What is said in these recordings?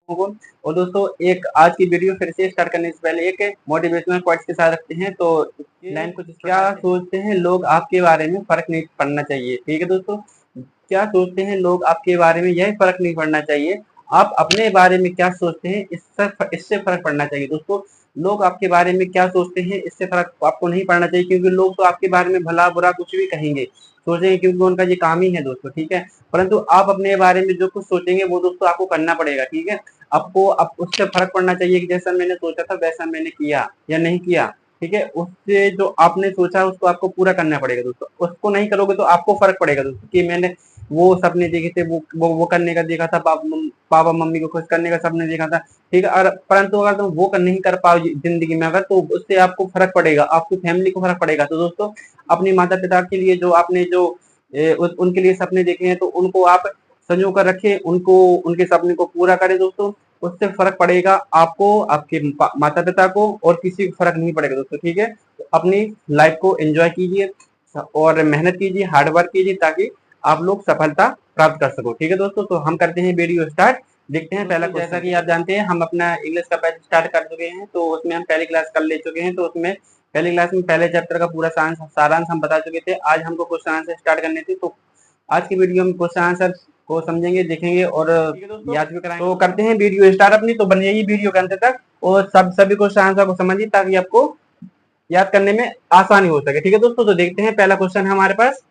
और दोस्तों एक आज की वीडियो फिर से स्टार्ट करने से पहले एक मोटिवेशनल क्वाइट्स के साथ रखते हैं। तो लाइन कुछ क्या सोचते हैं लोग आपके बारे में फर्क नहीं पड़ना चाहिए। ठीक है दोस्तों, क्या सोचते हैं लोग आपके बारे में यही फर्क नहीं पड़ना चाहिए। आप अपने बारे में क्या सोचते हैं इससे फर्क पड़ना चाहिए। दोस्तों लोग आपके बारे में क्या सोचते हैं इससे फर्क आपको नहीं पड़ना चाहिए, क्योंकि लोग तो आपके बारे में भला बुरा कुछ भी कहेंगे, सोचेंगे, क्योंकि उनका ये काम ही है दोस्तों। ठीक है, परंतु आप अपने बारे में जो कुछ सोचेंगे वो दोस्तों आपको करना पड़ेगा। ठीक है, आपको अब उससे फर्क पड़ना चाहिए कि जैसा मैंने सोचा था वैसा मैंने किया या नहीं किया। ठीक है, उससे जो आपने सोचा उसको आपको पूरा करना पड़ेगा दोस्तों। उसको नहीं करोगे तो आपको फर्क पड़ेगा दोस्तों कि मैंने वो सपने देखे थे, वो करने का देखा था, पापा मम्मी को खुश करने का सपने देखा था। ठीक है, और परंतु अगर तुम वो नहीं कर पाओ जिंदगी में अगर, तो उससे आपको फर्क पड़ेगा, आपकी फैमिली को फर्क पड़ेगा। तो दोस्तों अपने माता पिता के लिए जो आपने जो उनके लिए सपने देखे हैं तो उनको आप संजो कर रखे, उनको उनके सपने को पूरा करें दोस्तों। उससे फर्क पड़ेगा आपको, आपके माता पिता को, और किसी को फर्क नहीं पड़ेगा दोस्तों। ठीक है, तो अपनी लाइफ को एंजॉय कीजिए और मेहनत कीजिए, हार्ड वर्क कीजिए, ताकि आप लोग सफलता प्राप्त कर सको। ठीक है दोस्तों, तो हम करते हैं वीडियो स्टार्ट। देखते हैं पहला क्वेश्चन। जैसा कि आप जानते हैं हम अपना इंग्लिश का बैच स्टार्ट कर चुके हैं, तो उसमें हम पहली क्लास कर ले चुके हैं। तो उसमें पहली क्लास में पहले चैप्टर का पूरा सारांश हम बता चुके थे। आज हमको क्वेश्चन आंसर स्टार्ट करने थे, तो आज की वीडियो में क्वेश्चन आंसर को समझेंगे, देखेंगे और याद भी कराएंगे। तो करते हैं वीडियो स्टार्ट अपनी, तो बनिए वीडियो के अंत तक और सभी क्वेश्चन आंसर को समझिए, ताकि आपको याद करने में आसानी हो सके। ठीक है दोस्तों, तो देखते हैं पहला क्वेश्चन है हमारे पास,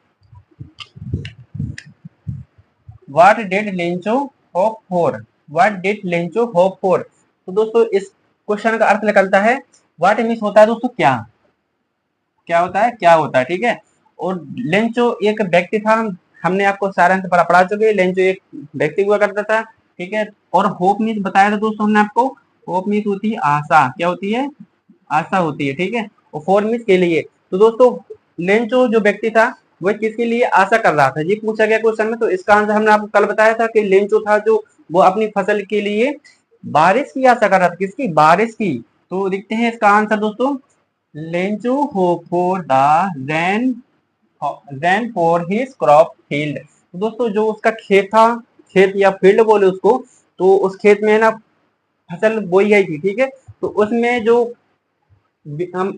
what did Lencho hope for. What did Lencho hope for. तो दोस्तों इस क्वेश्चन का अर्थ निकलता है, व्हाट मीन्स होता है दोस्तों क्या, क्या होता है, क्या होता है। ठीक है, और लेंचो एक व्यक्ति था, हमने आपको सारांश पढ़ा चुके हैं। लेंचो एक व्यक्ति हुआ करता था। ठीक है, और होप मीन्स बताया था दोस्तों हमने आपको, होप मीन्स होती है आशा। क्या होती है, आशा होती है। ठीक है, और फॉर मीन्स के लिए। तो दोस्तों लेंचो जो व्यक्ति था वह किसके लिए आशा कर रहा था, ये पूछा गया क्वेश्चन में। तो इसका आंसर हमने आपको कल बताया था कि लेंचो था जो वो अपनी फसल के लिए बारिश की आशा कर रहा था। किसकी, बारिश की। तो देखते हैं इसका आंसर दोस्तों, Lencho hope for the rain for his crop field. तो दोस्तों जो उसका खेत था, खेत या फील्ड बोले उसको, तो उस खेत में ना फसल बोई गई थी। ठीक है, तो उसमें जो हम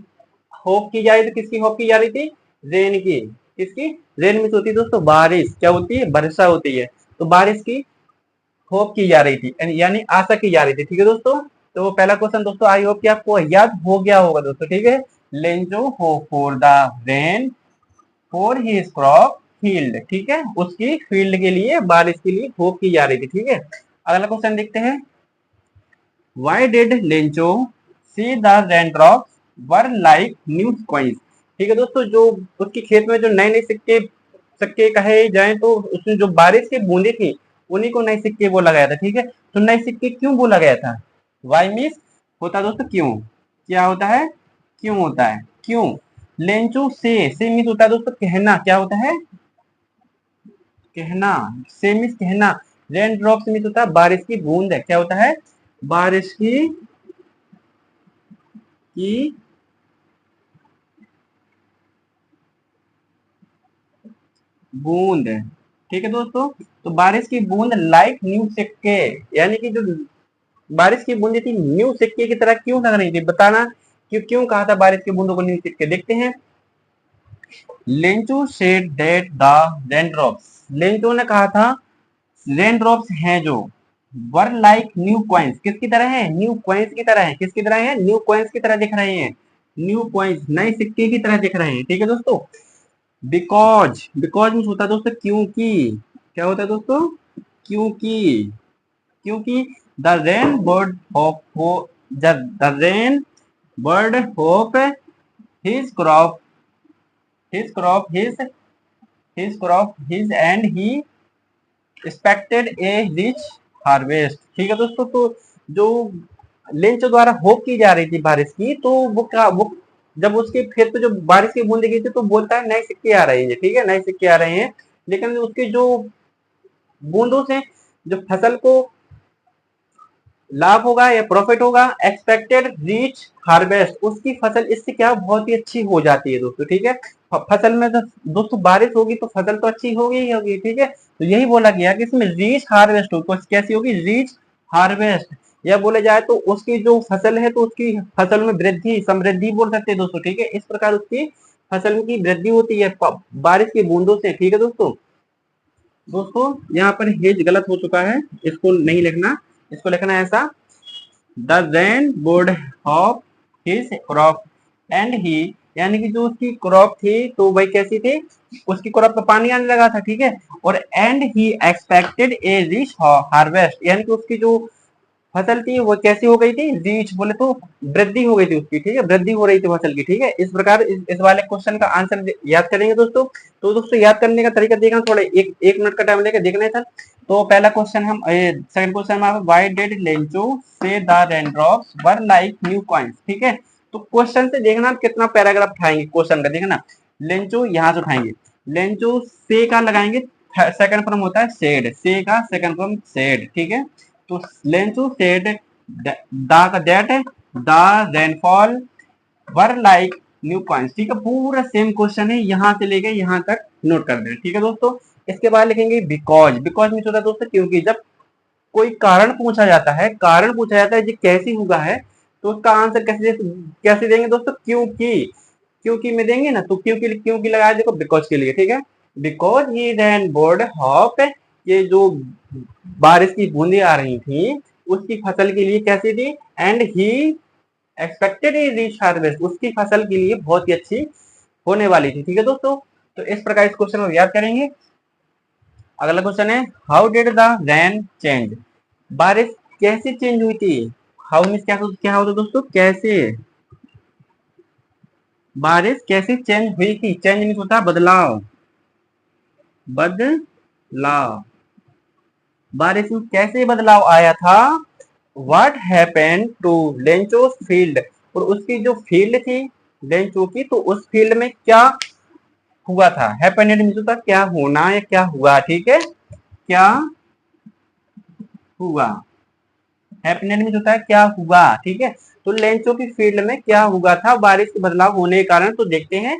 होप की जा रही थी, किसकी होप की जा रही थी, रेन की। किसकी, रेन में होती है दोस्तों बारिश, क्या होती है, वर्षा होती है। तो बारिश की होप की जा रही थी, यानी आशा की जा रही थी। ठीक है दोस्तों, तो पहला क्वेश्चन दोस्तों आई होप कि आपको याद हो गया होगा दोस्तों। ठीक है, Lencho hope for the rain for his crop field. ठीक है, उसकी फील्ड के लिए, बारिश के लिए होप की जा रही थी। ठीक है, अगला क्वेश्चन देखते हैं, why did Lencho see the raindrops were like new coins. ठीक है दोस्तों, जो उसके खेत में जो नए नए सिक्के सिक्के कहे जाए, तो उसमें जो बारिश की बूंदे थी उन्हीं को नए सिक्के बोला गया था। ठीक है, तो नए सिक्के क्यों बोला गया था, वाई मीन्स होता है दोस्तों क्यों, क्या होता है, क्यों होता है, क्यों। लेंचो से मीन्स होता है दोस्तों कहना, क्या होता है, कहना। से मीन्स कहना। रेन ड्रॉप्स मीन्स होता है बारिश की बूंद है, क्या होता है, बारिश की बूंद। ठीक है दोस्तों, तो बारिश की बूंद लाइक न्यू सिक्के, यानी कि जो बारिश की बूंदें थी न्यू सिक्के की तरह क्यों लग रही थी, बताना क्यों क्यों कहा था बारिश की बूंदों को न्यू सिक्के। देखते हैं, Lencho said that the raindrops. Lencho ने कहा था रेनड्रॉप्स हैं जो वर लाइक न्यू कॉइन्स, किसकी तरह है, न्यू कॉइन्स की तरह है। किसकी तरह है, न्यू कॉइन्स की तरह दिख रहे हैं, न्यू कॉइन्स नए सिक्के की तरह दिख रहे हैं। ठीक है दोस्तों, बिकॉज, बिकॉज मीन्स होता है दोस्तों क्योंकि, क्या होता है दोस्तों, क्योंकि, क्योंकि the rain bird hope the rain bird hope his crop his crop his crop his and he expected A rich harvest. ठीक है दोस्तों, तो जो लेंच द्वारा होप की जा रही थी बारिश की, तो वो जब उसके खेत पे जो बारिश की बूंदें गिरी थी तो बोलता है नए सिक्के आ रहे हैं। ठीक है, नए सिक्के आ रहे हैं, लेकिन उसके जो बूंदों से जो फसल को लाभ होगा या प्रॉफिट होगा, एक्सपेक्टेड रीच हार्वेस्ट, उसकी फसल इससे क्या बहुत ही अच्छी हो जाती है दोस्तों। ठीक है, फसल में तो दोस्तों बारिश होगी तो फसल तो अच्छी होगी ही होगी। ठीक है, तो यही बोला गया कि इसमें रीच हार्वेस्ट हो, कैसी होगी, रीच हार्वेस्ट, या बोले जाए तो उसकी जो फसल है तो उसकी फसल में वृद्धि, समृद्धि बोल सकते हैं दोस्तों, ठीक है। इस प्रकार उसकी फसल की वृद्धि होती है बारिश की बूंदों से, ठीक है दोस्तों। दोस्तों यहाँ पर हेज गलत हो चुका है, इसको नहीं लिखना, इसको लिखना है ऐसा, the rain would hop his crop and he, यानी कि जो उसकी क्रॉप थी तो वही कैसी थी, उसकी क्रॉप पे पानी आने लगा था, ठीक है। और and he expected A rich harvest, यानी कि उसकी जो फसल थी वो कैसी हो गई थी, रीच बोले तो वृद्धि हो गई थी उसकी, ठीक है, वृद्धि हो रही थी फसल की, ठीक है। इस प्रकार इस वाले क्वेश्चन का आंसर याद करेंगे दोस्तों। तो दोस्तों याद करने का तरीका देखना, थोड़ा एक मिनट का टाइम लेकर देखना है सर। तो पहला क्वेश्चन हम सेकंड क्वेश्चन में, व्हाई डिड लेंचो से the raindrops were like new coins, ठीक है। तो क्वेश्चन से देखना कितना पैराग्राफ उठाएंगे, क्वेश्चन का देखना, लेंचो यहाँ से उठाएंगे, लेंचो से का लगाएंगे, सेकंड फॉर्म होता है सेड, से का सेकंड फॉर्म सेड, ठीक है। तो Lencho said that the rainfall were like new points, ठीक है। पूरा सेम क्वेश्चन है, यहाँ से लेके यहाँ तक नोट कर देना, ठीक है दोस्तों। इसके बाद लिखेंगे बिकॉज, बिकॉज मीन्स होता है दोस्तों क्योंकि, जब कोई कारण पूछा जाता है, कारण पूछा जाता है जी कैसी हुआ है, तो उसका आंसर कैसे देंगे दोस्तों, क्योंकि, क्योंकि में देंगे ना, तो क्योंकि लगाया देखो बिकॉज के लिए, ठीक है। Because he rain board hop, ये जो बारिश की बूंदें आ रही थी उसकी फसल के लिए कैसी थी, and he expected A rich harvest, उसकी फसल के लिए बहुत ही अच्छी होने वाली थी, ठीक है दोस्तों। तो इस प्रकार इस क्वेश्चन को याद करेंगे। अगला क्वेश्चन है, how did the rain change, बारिश कैसे चेंज हुई थी, हाउ मीन्स क्या होता दोस्तों, कैसे, बारिश कैसे चेंज हुई थी, चेंज मीन्स होता है बदलाव, बदलाव, बारिश में कैसे बदलाव आया था, what happened to Lencho field, और उसकी जो फील्ड थी लेंचो की, तो उस फील्ड में क्या हुआ था, हैपेंड मीन्स होता क्या होना या क्या हुआ, ठीक है, क्या हुआ, हैपेंड मीन्स होता है क्या हुआ, ठीक है। तो लेंचो की फील्ड में क्या हुआ था बारिश के बदलाव होने के कारण, तो देखते हैं।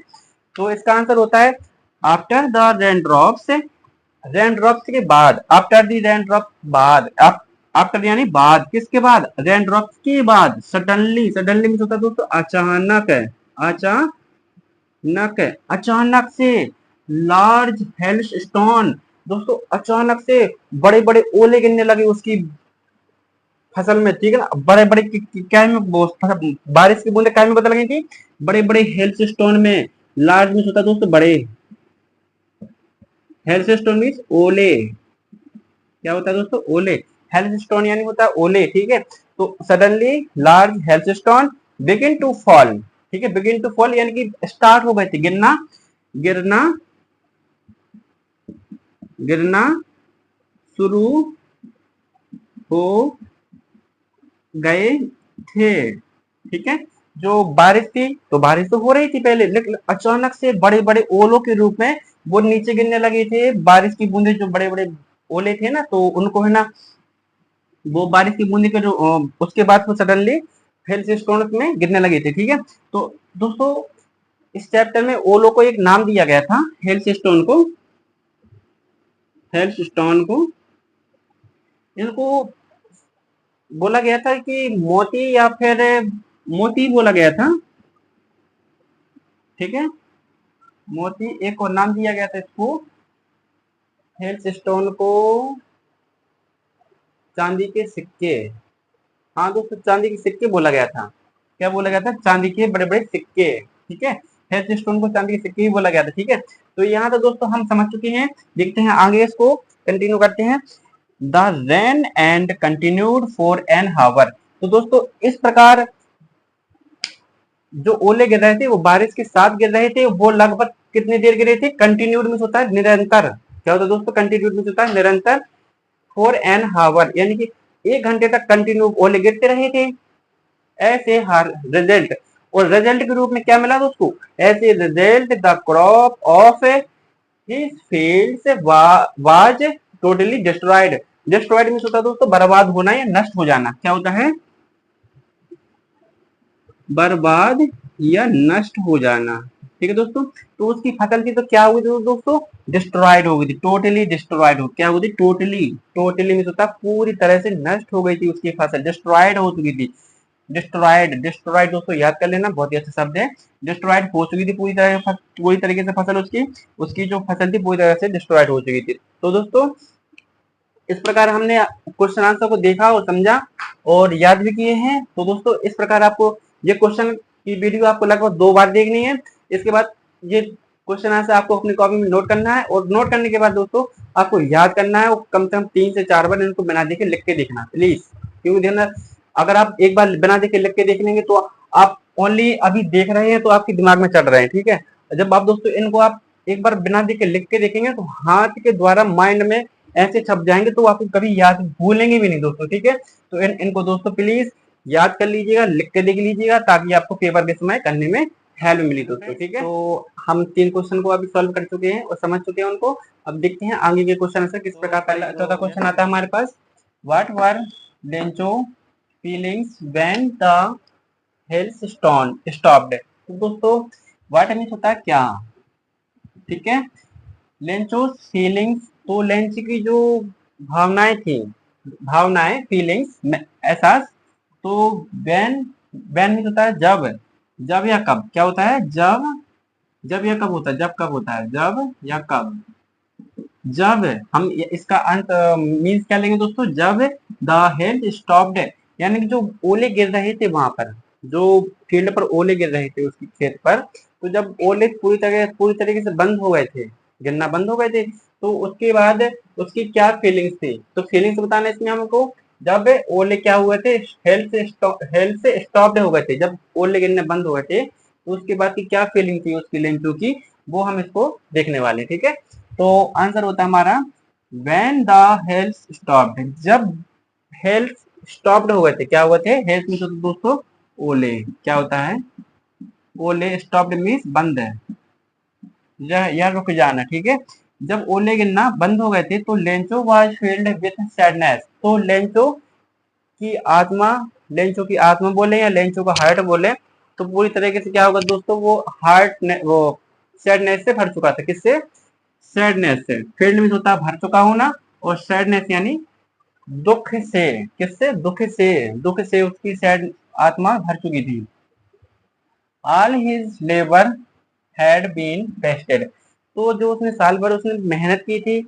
तो इसका आंसर होता है, after the rain drops, rain drops के बाद, आफ्टर दी रेन ड्रॉप बाद, आफ्टर यानी बाद, किसके बाद, रेन ड्रॉप्स के बाद, सडनली, सडनली मीन्स होता है दोस्तों अचानक, अचानक, अचानक से, लार्ज हेल्स स्टोन, दोस्तों अचानक से बड़े बड़े ओले गिरने लगे उसकी फसल में, ठीक है ना। बड़े बड़े क्या में बारिश की बूंदे क्या में बदल गई थी, बड़े बड़े हेल्स स्टोन में, लार्ज मीन्स होता है दोस्तों बड़े, हेल्स स्टोन मीन्स ओले, क्या होता है दोस्तों, ओले, हेल्थ स्टोन यानी होता है ओले, ठीक है। तो suddenly large hailstones begin to fall, ठीक है, बिगिन टू फॉल यानी कि स्टार्ट हो गए थे गिरना, गिरना, गिरना शुरू हो गए थे, ठीक है। जो बारिश थी तो बारिश तो हो रही थी पहले, लेकिन अचानक से बड़े बड़े ओलों के रूप में वो नीचे गिरने लगे थे, बारिश की बूंदे, जो बड़े बड़े ओले थे ना, तो उनको है ना, वो बारिश की बूंदी के जो उसके बाद वो सडनली हेल्थ स्टोन में गिरने लगे थे, ठीक है। तो दोस्तों इस चैप्टर में ओलो को एक नाम दिया गया था, हेल्थ स्टोन को, हेल्थ स्टोन को इनको बोला गया था कि मोती, या फिर मोती बोला गया था, ठीक है, मोती एक और नाम दिया गया था इसको, हेल्थ स्टोन को चांदी के सिक्के, हाँ दोस्तों चांदी के सिक्के बोला गया था, क्या बोला गया था, चांदी के बड़े बड़े सिक्के, ठीक है। हेल्थ स्टोन को चांदी के सिक्के ही बोला गया था, ठीक है। तो यहाँ तो दोस्तों हम समझ चुके हैं, देखते हैं आगे इसको कंटिन्यू करते हैं। The rain and continued for an hour, तो दोस्तों इस प्रकार जो ओले गिर रहे थे वो बारिश के साथ गिर रहे थे, वो लगभग कितनी देर गिरे थे, कंटिन्यूड में होता है निरंतर, क्या होता है दोस्तों, कंटिन्यूड में होता है निरंतर, फॉर एन हावर यानी कि 1 घंटे तक कंटिन्यू ओले गिरते रहे थे, ऐसे हर रिजल्ट, और रिजल्ट के रूप में क्या मिला दोस्तों, ऐसे result the crop of his fields was totally destroyed, destroyed means होता है दोस्तों बर्बाद होना या नष्ट हो जाना, क्या होता है, बर्बाद या नष्ट हो जाना, ठीक है दोस्तों। तो उसकी फसल थी तो क्या हुई थी दोस्तों, डिस्ट्रॉयड हो गई थी, टोटली डिस्ट्रॉयड हो, क्या हुई थी, टोटली, टोटली मीन्स होता है पूरी तरह से नष्ट हो गई थी उसकी फसल, डिस्ट्रॉयड हो चुकी थी। डिस्ट्रॉयड, डिस्ट्रॉयड दोस्तों याद कर लेना, बहुत ही अच्छा शब्द है। डिस्ट्रॉयड हो चुकी थी पूरी तरीके से फसल उसकी, उसकी जो फसल थी पूरी तरह से डिस्ट्रॉयड हो चुकी थी। तो दोस्तों इस प्रकार हमने क्वेश्चन आंसर को देखा और समझा और याद भी किए हैं। तो दोस्तों इस प्रकार आपको ये क्वेश्चन की वीडियो आपको लगभग 2 बार देखनी है। इसके बाद ये क्वेश्चन आंसर आपको अपनी कॉपी में नोट करना है और नोट करने के बाद दोस्तों आपको याद करना है और कम से कम 3 से 4 बार इनको बिना देखे लिख के देखना प्लीज। क्योंकि ध्यान, अगर आप एक बार बिना देखे लिख के देख लेंगे तो आप ओनली अभी देख रहे हैं तो आपके दिमाग में चढ़ रहे हैं, ठीक है। जब आप दोस्तों इनको आप एक बार बिना देखे लिख के देखेंगे तो हाथ के द्वारा माइंड में ऐसे छप जाएंगे तो आपको कभी याद भूलेंगे भी नहीं दोस्तों, ठीक है। तो इनको दोस्तों प्लीज याद कर लीजिएगा, लिख के देख लीजिएगा ताकि आपको पेपर के समय करने में हेल्प मिली दोस्तों, ठीक है। तो हम 3 क्वेश्चन को अभी सॉल्व कर चुके हैं और समझ चुके हैं उनको। अब देखते हैं आगे के क्वेश्चन आंसर किस प्रकार। पहला चौथा क्वेश्चन आता है हमारे पास, what were Lencho feelings when the hails stopped. तो दोस्तों व्हाट मीन्स होता है क्या, ठीक है। लेंचो फीलिंग्स, तो लेंच की जो भावनाएं थी, भावनाएं फीलिंग्स एहसास, तो व्हेन, व्हेन मीन्स होता है जब, जब या कब, क्या होता है जब, जब या कब होता है, जब कब होता है, जब या कब, जब हम इसका अंत मीन्स क्या लेंगे दोस्तों, जब द हेल्थ स्टॉप्ड, यानी कि जो ओले गिर रहे थे वहां पर, जो फील्ड पर ओले गिर रहे थे उसकी खेत पर, तो जब ओले पूरी तरीके से बंद हो गए थे, गिरना बंद हो गए थे, तो उसके बाद उसकी क्या फीलिंग्स थी। तो फीलिंग्स बताना इसमें हमको, जब ओले क्या हुए थे, हेल्थ से स्टॉप्ड हो गए थे, जब ओले गिरने बंद हो गए थे तो उसके बाद की क्या फीलिंग थी उसकी लेंचू की, वो हम इसको देखने वाले, ठीक है। तो आंसर होता है हमारा व्हेन द हेल्थ स्टॉप्ड, जब हेल्थ स्टॉप्ड हो गए थे, क्या हुए थे, हेल्थ मीन्स तो दोस्तों ओले, क्या होता है, ओले, स्टॉप्ड मीन्स बंद है या रुक जाना, ठीक है। जब ओले गिरना बंद हो गए थे तो Lencho was filled with sadness, तो लेंचो की आत्मा, लेंचो की आत्मा बोले या लेंचो का हार्ट बोले तो पूरी तरीके से क्या होगा दोस्तों, वो वो सैडनेस से भर चुका था, किससे, सैडनेस से। फील्ड में होता है भर चुका होना और सैडनेस यानी दुख से, किससे, दुख से, दुख से उसकी सैड आत्मा भर चुकी थी। All his labour had been wasted, तो जो उसने साल भर उसने मेहनत की थी,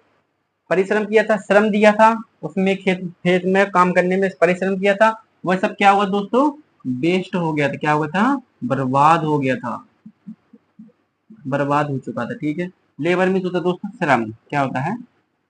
परिश्रम किया था, श्रम दिया था, उसमें खेत खेत में काम करने में परिश्रम किया था, वह सब क्या हुआ दोस्तों, वेस्ट हो गया था, क्या हुआ था, बर्बाद हो गया था, बर्बाद हो चुका था, ठीक है। लेबर में होता है दोस्तों श्रम, क्या होता है,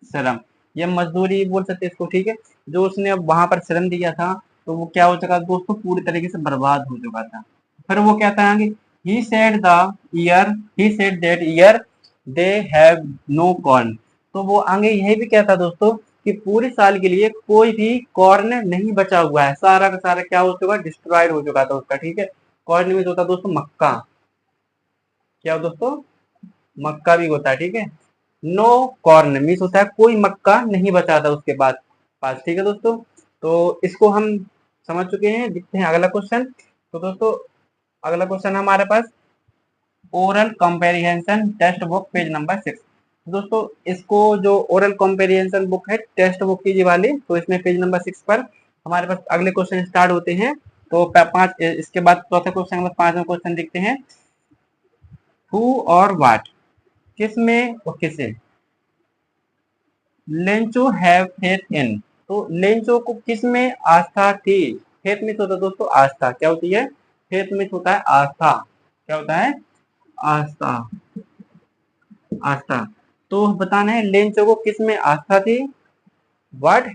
श्रम, या मजदूरी बोल सकते हैं इसको, ठीक है। जो उसने अब वहां पर श्रम दिया था तो वो क्या हो चुका दोस्तों, पूरी तरीके से बर्बाद हो चुका था। फिर वो कहता है आगे, he said the year, he said that year they have no corn, तो वो आगे यही भी कहता दोस्तों कि पूरे साल के लिए कोई भी कॉर्न नहीं बचा हुआ है, सारा का सारा क्या हो चुका, डिस्ट्रॉयड हो चुका था उसका, ठीक है। कॉर्न में होता दोस्तों मक्का, क्या दोस्तों, मक्का भी होता है, ठीक है। नो कॉर्न मीन्स होता है कोई मक्का नहीं बचा था उसके बाद पास, ठीक है दोस्तों। तो इसको हम समझ चुके हैं, देखते हैं अगला क्वेश्चन। तो दोस्तों अगला क्वेश्चन हमारे पास oral comprehension text book page number 6। दोस्तों इसको जो ओरल कॉम्पेरिहेंशन बुक है टेक्स्ट बुक की वाली, तो इसमें पेज नंबर 6 पर हमारे पास अगले क्वेश्चन स्टार्ट होते हैं। तो 5 इसके बाद चौथे क्वेश्चन में 5वां क्वेश्चन देखते हैं, हु और वाट, किस में और किसे, लेंचो हैव फेथ इन, तो लेंचो को किस में आस्था थी, फेथ में होता है दोस्तों आस्था, क्या होती है, फेथ में होता है आस्था, क्या होता है, आस्था, आस्था। तो बताना है लेंचो को किस में आस्था थी, what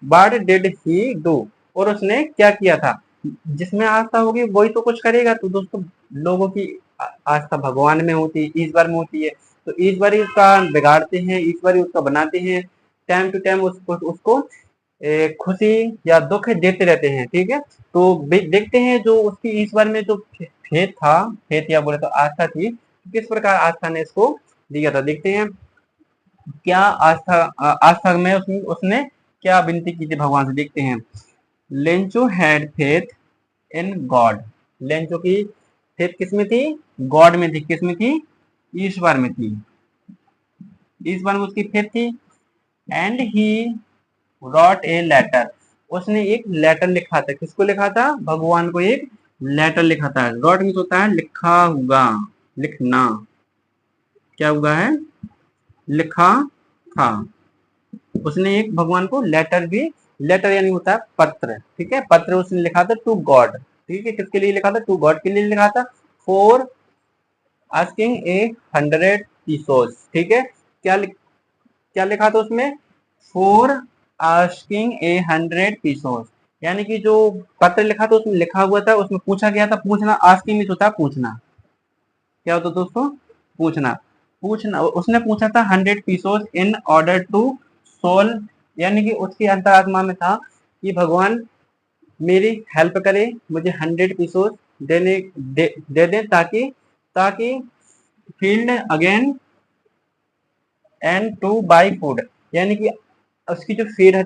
what did he do, और उसने क्या किया था, जिसमें आस्था होगी वही तो कुछ करेगा। तो दोस्तों लोगों की आस्था भगवान में होती है, ईश्वर में होती है, तो ईश्वर ही उसका बिगाड़ते हैं, ईश्वर ही उसका बनाते हैं, टाइम टू टाइम उसको खुशी या दुख देते रहते हैं, ठीक है। तो देखते हैं जो उसकी ईश्वर में जो फेथ था, फेथ या बोले तो आस्था थी, किस प्रकार आस्था ने इसको दिया था, देखते हैं क्या आस्था, आस्था में उसने क्या विनती की थी भगवान से, देखते हैं। Lencho had faith in God, Lencho की फेथ किस में थी? गॉड में थी। किस में थी? ईश्वर में थी। ईश्वर में उसकी फेथ थी। And he wrote a letter, उसने एक लेटर लिखा था। किसको लिखा था? भगवान को एक लेटर लिखा था। रॉट मीन्स होता है लिखा हुआ, लिखना। क्या हुआ है? लिखा था। उसने एक भगवान को लेटर भी, लेटर यानी होता है पत्र, ठीक है, पत्र उसने लिखा था टू गॉड। ठीक है, किसके लिए लिखा था? टू गॉड के लिए लिखा था। For asking A 100 pesos. ठीक है, क्या लिखा था उसमें? फॉर आस्किंग ए 100 पीसोस, यानी कि जो पत्र लिखा था उसमें लिखा हुआ था, उसमें पूछा गया था। पूछना, आस्किंग मीन्स होता है पूछना। क्या होता है दोस्तों? पूछना। पूछना, उसने पूछा था 100 pesos in order to solve, यानी कि उसकी अंतरात्मा में था कि भगवान मेरी हेल्प करे, मुझे 100 पीसोस दे दे, ताकि ताकि field again and two by food, यानी कि उसकी जो फील्ड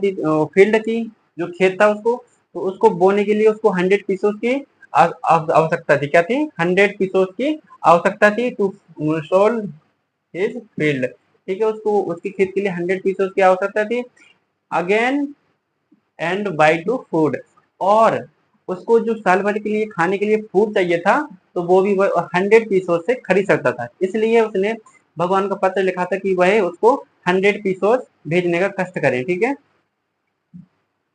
थी, जो खेत था उसको, तो उसको बोने के लिए उसको 100 पीसोस की आवश्यकता थी। क्या थी? 100 पीसोस की आवश्यकता थी टू सोल्व हिज फील्ड। ठीक है, उसको उसकी खेत के लिए 100 पीसोस की आवश्यकता थी। Again and by two food, और उसको जो साल भर के लिए खाने के लिए फूड चाहिए था, तो वो भी वह 100 पीसोस से खरीद सकता था। इसलिए उसने भगवान को पत्र लिखा था कि वह उसको 100 पीसोस भेजने का कष्ट करे। ठीक है,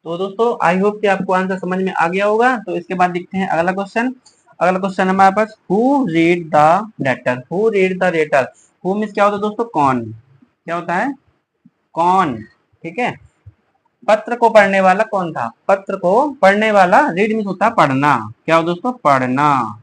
तो दोस्तों आई होप कि आपको आंसर समझ में आ गया होगा। तो इसके बाद देखते हैं अगला क्वेश्चन। अगला क्वेश्चन हमारे पास, who read the letter. Who read the letter. Who means क्या होता है दोस्तों? कौन। क्या होता है? कौन। ठीक है, पत्र को पढ़ने वाला कौन था? पत्र को पढ़ने वाला, रीड मीन्स होता है पढ़ना। क्या हो दोस्तों? पढ़ना।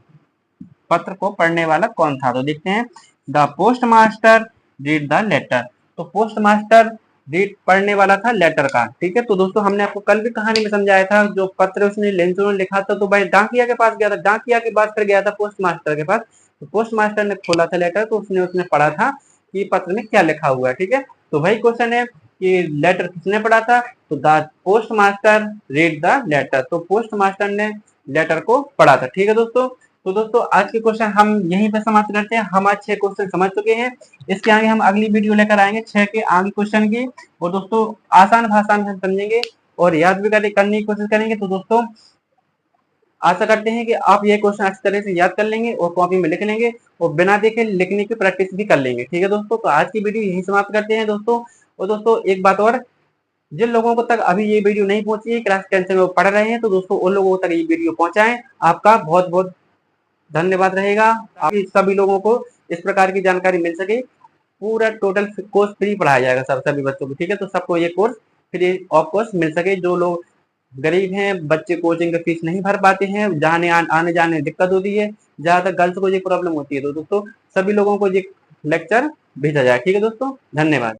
पत्र को पढ़ने वाला कौन था? तो देखते हैं, the post master read the letter. तो पोस्ट मास्टर रीड पढ़ने वाला था लेटर का। ठीक है, तो दोस्तों हमने आपको कल भी कहानी में समझाया था, जो पत्र उसने लेंसो ने लिखा था, तो भाई डाकिया के पास गया था, डाकिया के पास फिर गया था पोस्ट मास्टर के पास। तो पोस्ट मास्टर ने खोला था लेटर, तो उसने पढ़ा था कि पत्र में क्या लिखा हुआ है। ठीक है, तो वही क्वेश्चन है कि लेटर किसने पढ़ा था? तो the post master read the letter. तो पोस्ट मास्टर ने लेटर को पढ़ा था। ठीक है दोस्तों, तो दोस्तों आज के क्वेश्चन हम यहीं पे समाप्त करते हैं। हम आज 6 क्वेश्चन समझ चुके हैं। इसके आगे हम अगली वीडियो लेकर आएंगे 6 के आगे क्वेश्चन की, और दोस्तों आसान भाषा में हम समझेंगे और याद भी करने की कोशिश करेंगे। तो दोस्तों आशा करते हैं कि आप ये क्वेश्चन अच्छी तरह से याद कर लेंगे और कॉपी में लिख लेंगे, और बिना देखे लिखने की प्रैक्टिस भी कर लेंगे। ठीक है दोस्तों, तो आज की वीडियो यहीं समाप्त करते हैं दोस्तों। और दोस्तों एक बात और, जिन लोगों को तक अभी ये वीडियो नहीं पहुंची है, क्लास 10 में वो पढ़ रहे हैं, तो दोस्तों उन लोगों तक ये वीडियो पहुंचाएं। आपका बहुत बहुत धन्यवाद रहेगा। आप सभी लोगों को इस प्रकार की जानकारी मिल सके। पूरा टोटल कोर्स फ्री पढ़ाया जाएगा सभी बच्चों को। ठीक है, तो सबको ये कोर्स फ्री ऑफ कॉस्ट मिल सके। जो लोग गरीब हैं, बच्चे कोचिंग का फीस नहीं भर पाते हैं, आने जाने में दिक्कत होती है, ज्यादातर गर्ल्स को ये प्रॉब्लम होती है, तो दोस्तों सभी लोगों को ये लेक्चर भेजा जाए। ठीक है दोस्तों, धन्यवाद।